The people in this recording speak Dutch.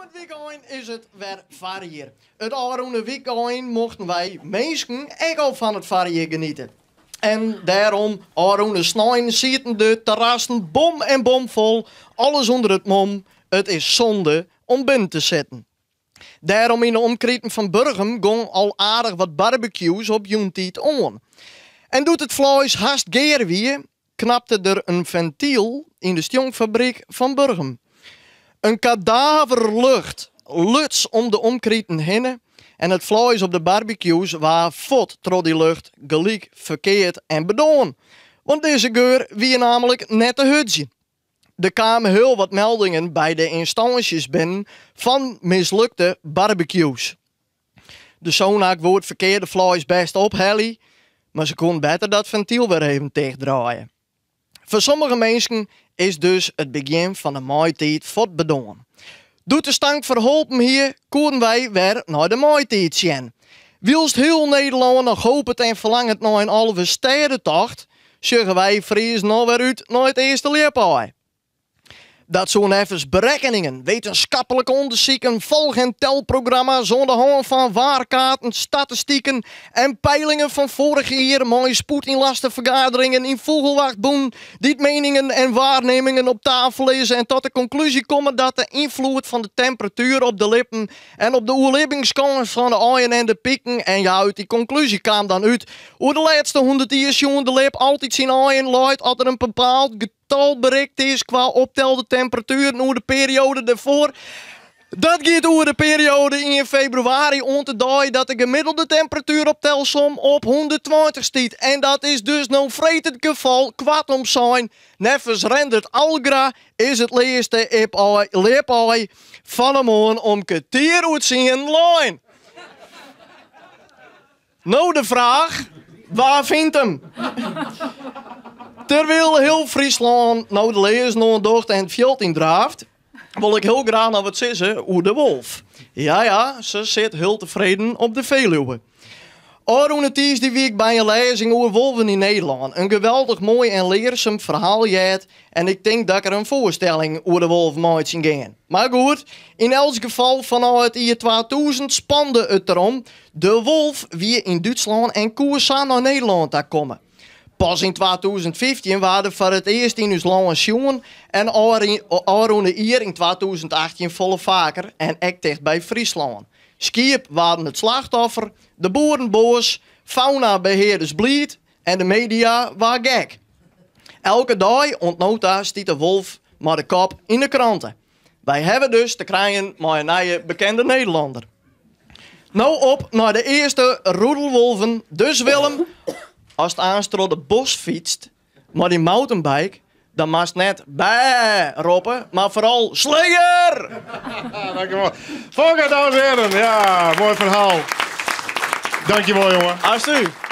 het weekend is het weer variër. Het aanroende weekend mochten wij mensen ook al van het variër genieten. En daarom, aanroende snijden, zitten de terrassen bom en bomvol, alles onder het mom. Het is zonde om binnen te zetten. Daarom in de omkreten van Burgum gong al aardig wat barbecues op Juntiet on. En doet het vlees haast geer weer, knapte er een ventiel in de stjongfabriek van Burgum. Een kadaverlucht, luts om de omkreten heen. En het vlees op de barbecues waar fot door die lucht gelijk verkeerd en bedoon. Want deze geur wie namelijk net te hutje. Er kwamen heel wat meldingen bij de instanties binnen van mislukte barbecues. De zonaak wordt verkeerde vlees best ophellen, maar ze kon beter dat ventiel weer even tegendraaien. Voor sommige mensen is dus het begin van de maaitijd fort bedoeld. Doet de stank verholpen hier, konden wij weer naar de maaitijd zien. Wilst heel Nederland nog hoopt en verlangt naar een halve stedentocht, zeggen wij Fries nou weer uit naar het eerste leerpaai. Dat zo'n even berekeningen, wetenschappelijke onderzoeken, volg- en telprogramma's zonder hand van waarkaarten, statistieken en peilingen van vorig jaar, mooie spoedinlastenvergaderingen in Vogelwachtboen, die meningen en waarnemingen op tafel lezen en tot de conclusie komen dat de invloed van de temperatuur op de lippen en op de oerlevingskans van de aaien en de pieken, en ja, uit die conclusie kwam dan uit hoe de laatste 100 jaar de lip altijd zijn aaien luidt als er een bepaald getal bereikt is qua optelde temperatuur over de periode daarvoor. Dat gaat over de periode in februari om te duiden dat de gemiddelde temperatuur op telsom op 120 stiet. En dat is dus nou vreet het geval kwartom zijn. Neffens rendert Algra is het leerste leerpaai van de morgen om kwartier uit zien lijn. Nou de vraag, waar vindt hem? Terwijl heel Friesland nou de lees nog docht en het veld in draaft, wil ik heel graag naar wat zeggen over de wolf. Ja, ze zit heel tevreden op de Veluwe. Aroen die week bij een lezing over wolven in Nederland. Een geweldig mooi en leerzaam verhaal jet. En ik denk dat er een voorstelling over de wolf moet ging. Maar goed, in elk geval vanuit het jaar 2000 spande het erom. De wolf wie in Duitsland en Curaçao naar Nederland te komen. Pas in 2015 waren we voor het eerst in ons land jongen en Aroen hier in 2018 volle vaker en echt dicht bij Friesland. Skiep waren het slachtoffer, de boeren boos, faunabeheerders blied en de media waren gek. Elke dag ontnota stiet de wolf maar de kop in de kranten. Wij hebben dus te krijgen met een nieuwe bekende Nederlander. Nou op naar de eerste roedelwolven, dus Willem. Als het aanstel de bos fietst, maar die mountainbike, dan mag het net bij roepen, maar vooral slinger! Dankjewel. Volgende dames en heren, ja, mooi verhaal. Dankjewel jongen. Alsjeblieft.